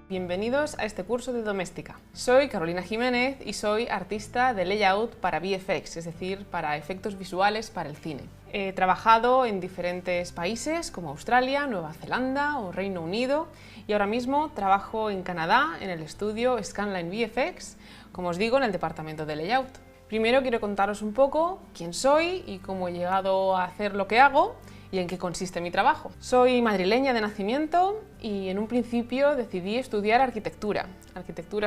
Bienvenidos a este curso de doméstica. Soy Carolina Jiménez y soy artista de layout para VFX, es decir, para efectos visuales para el cine. He trabajado en diferentes países como Australia, Nueva Zelanda o Reino Unido y ahora mismo trabajo en Canadá en el estudio Scanline VFX, como os digo, en el departamento de layout. Primero quiero contaros un poco quién soy y cómo he llegado a hacer lo que hago y en qué consiste mi trabajo. Soy madrileña de nacimiento y en un principio decidí estudiar arquitectura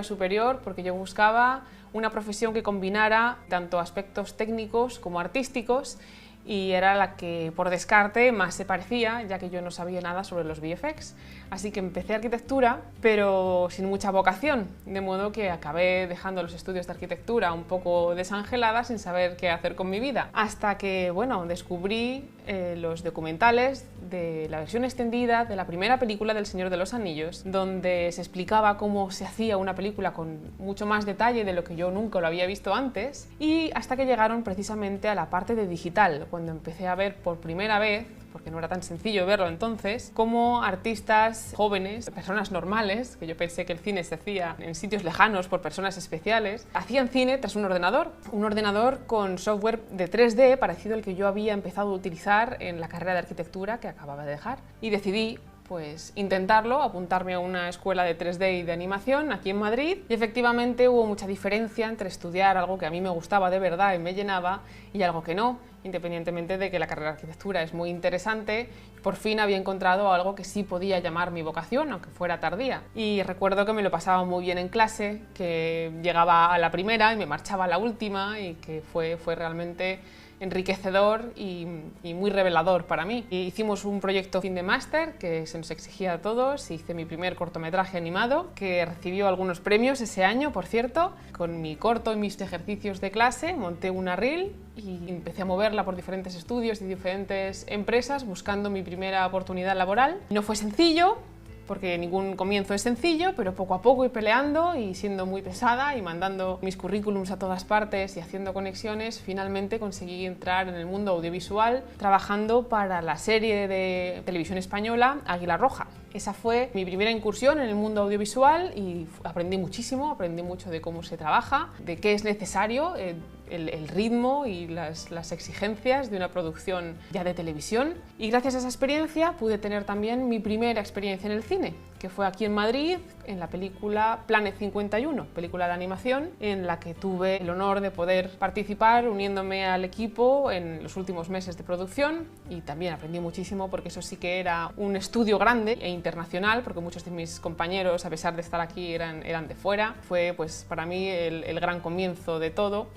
superior, porque yo buscaba una profesión que combinara tanto aspectos técnicos como artísticos y era la que por descarte más se parecía, ya que yo no sabía nada sobre los VFX. Así que empecé arquitectura, pero sin mucha vocación, de modo que acabé dejando los estudios de arquitectura un poco desangelada sin saber qué hacer con mi vida. Hasta que, bueno, descubrí los documentales de la versión extendida de la primera película del Señor de los Anillos, donde se explicaba cómo se hacía una película con mucho más detalle de lo que yo nunca lo había visto antes, y hasta que llegaron precisamente a la parte de digital, cuando empecé a ver por primera vez, porque no era tan sencillo verlo entonces, cómo artistas jóvenes, personas normales, que yo pensé que el cine se hacía en sitios lejanos por personas especiales, hacían cine tras un ordenador con software de 3D parecido al que yo había empezado a utilizar en la carrera de arquitectura que acababa de dejar. Y decidí pues intentarlo, apuntarme a una escuela de 3D y de animación aquí en Madrid, y efectivamente hubo mucha diferencia entre estudiar algo que a mí me gustaba de verdad y me llenaba y algo que no. Independientemente de que la carrera de arquitectura es muy interesante, por fin había encontrado algo que sí podía llamar mi vocación, aunque fuera tardía. Y recuerdo que me lo pasaba muy bien en clase, que llegaba a la primera y me marchaba a la última, y que fue realmente enriquecedor y muy revelador para mí. Hicimos un proyecto fin de máster que se nos exigía a todos. Hice mi primer cortometraje animado, que recibió algunos premios ese año, por cierto. Con mi corto y mis ejercicios de clase monté una reel y empecé a moverla por diferentes estudios y diferentes empresas buscando mi primera oportunidad laboral. No fue sencillo, porque ningún comienzo es sencillo, pero poco a poco ir peleando y siendo muy pesada y mandando mis currículums a todas partes y haciendo conexiones, finalmente conseguí entrar en el mundo audiovisual trabajando para la serie de televisión española Águila Roja. Esa fue mi primera incursión en el mundo audiovisual y aprendí muchísimo, aprendí mucho de cómo se trabaja, de qué es necesario, el ritmo y las exigencias de una producción ya de televisión. Y gracias a esa experiencia pude tener también mi primera experiencia en el cine, que fue aquí en Madrid, en la película Planet 51, película de animación, en la que tuve el honor de poder participar uniéndome al equipo en los últimos meses de producción, y también aprendí muchísimo porque eso sí que era un estudio grande e internacional, porque muchos de mis compañeros, a pesar de estar aquí, eran de fuera. Fue pues para mí el gran comienzo de todo,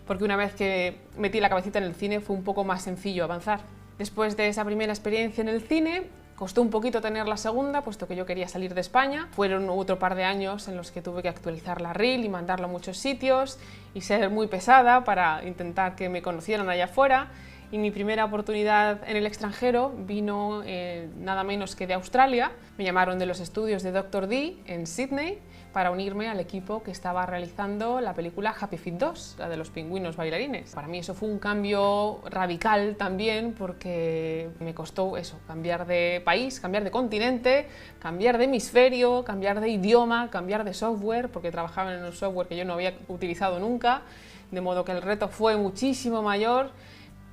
porque una vez que metí la cabecita en el cine fue un poco más sencillo avanzar. Después de esa primera experiencia en el cine, costó un poquito tener la segunda, puesto que yo quería salir de España. Fueron otro par de años en los que tuve que actualizar la reel y mandarlo a muchos sitios y ser muy pesada para intentar que me conocieran allá afuera. Y mi primera oportunidad en el extranjero vino nada menos que de Australia. Me llamaron de los estudios de Dr. D en Sydney para unirme al equipo que estaba realizando la película Happy Feet 2, la de los pingüinos bailarines. Para mí eso fue un cambio radical también, porque me costó eso, cambiar de país, cambiar de continente, cambiar de hemisferio, cambiar de idioma, cambiar de software, porque trabajaba en un software que yo no había utilizado nunca, de modo que el reto fue muchísimo mayor,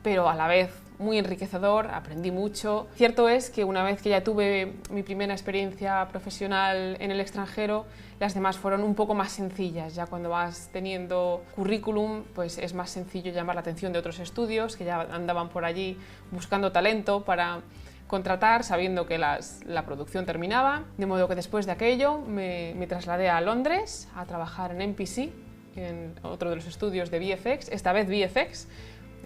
pero a la vez muy enriquecedor, aprendí mucho. Cierto es que una vez que ya tuve mi primera experiencia profesional en el extranjero, las demás fueron un poco más sencillas. Ya cuando vas teniendo currículum, pues es más sencillo llamar la atención de otros estudios que ya andaban por allí buscando talento para contratar, sabiendo que la producción terminaba. De modo que después de aquello me trasladé a Londres a trabajar en MPC, en otro de los estudios de VFX, esta vez VFX.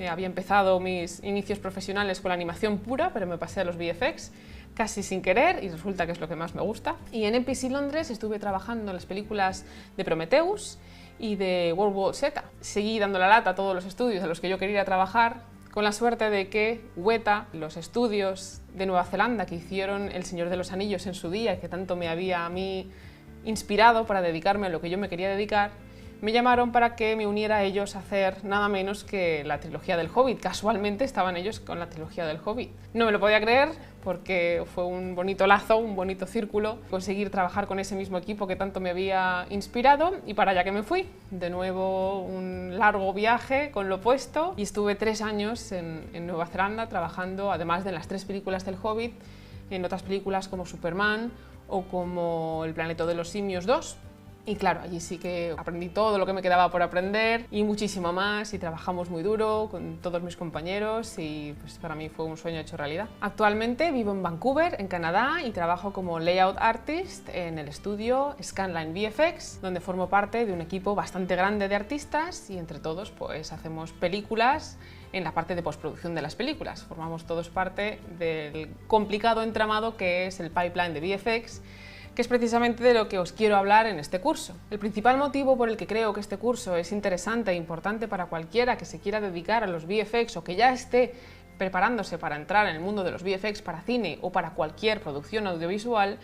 Había empezado mis inicios profesionales con la animación pura, pero me pasé a los VFX casi sin querer y resulta que es lo que más me gusta. Y en MPC Londres estuve trabajando en las películas de Prometheus y de World War Z. Seguí dando la lata a todos los estudios a los que yo quería trabajar, con la suerte de que Weta, los estudios de Nueva Zelanda que hicieron El Señor de los Anillos en su día y que tanto me había a mí inspirado para dedicarme a lo que yo me quería dedicar, me llamaron para que me uniera a ellos a hacer nada menos que la trilogía del Hobbit. Casualmente estaban ellos con la trilogía del Hobbit. No me lo podía creer porque fue un bonito lazo, un bonito círculo, conseguir trabajar con ese mismo equipo que tanto me había inspirado, y para allá que me fui. De nuevo un largo viaje con lo puesto, y estuve 3 años en Nueva Zelanda trabajando, además de las 3 películas del Hobbit, en otras películas como Superman o como El planeta de los simios 2. Y claro, allí sí que aprendí todo lo que me quedaba por aprender y muchísimo más, y trabajamos muy duro con todos mis compañeros, y pues para mí fue un sueño hecho realidad. Actualmente vivo en Vancouver, en Canadá, y trabajo como layout artist en el estudio Scanline VFX, donde formo parte de un equipo bastante grande de artistas, y entre todos pues hacemos películas en la parte de postproducción de las películas. Formamos todos parte del complicado entramado que es el pipeline de VFX, que es precisamente de lo que os quiero hablar en este curso. El principal motivo por el que creo que este curso es interesante e importante para cualquiera que se quiera dedicar a los VFX o que ya esté preparándose para entrar en el mundo de los VFX para cine o para cualquier producción audiovisual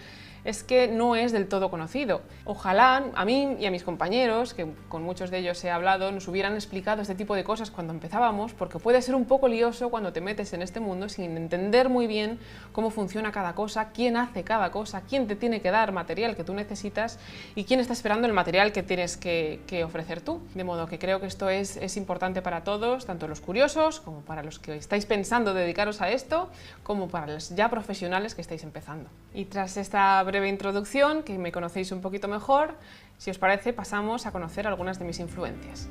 es que no es del todo conocido. Ojalá a mí y a mis compañeros, que con muchos de ellos he hablado, nos hubieran explicado este tipo de cosas cuando empezábamos, porque puede ser un poco lioso cuando te metes en este mundo sin entender muy bien cómo funciona cada cosa, quién hace cada cosa, quién te tiene que dar material que tú necesitas y quién está esperando el material que tienes que ofrecer tú. De modo que creo que esto es importante para todos, tanto los curiosos como para los que estáis pensando dedicaros a esto, como para los ya profesionales que estáis empezando. Y tras esta breve introducción, que me conocéis un poquito mejor, si os parece pasamos a conocer algunas de mis influencias.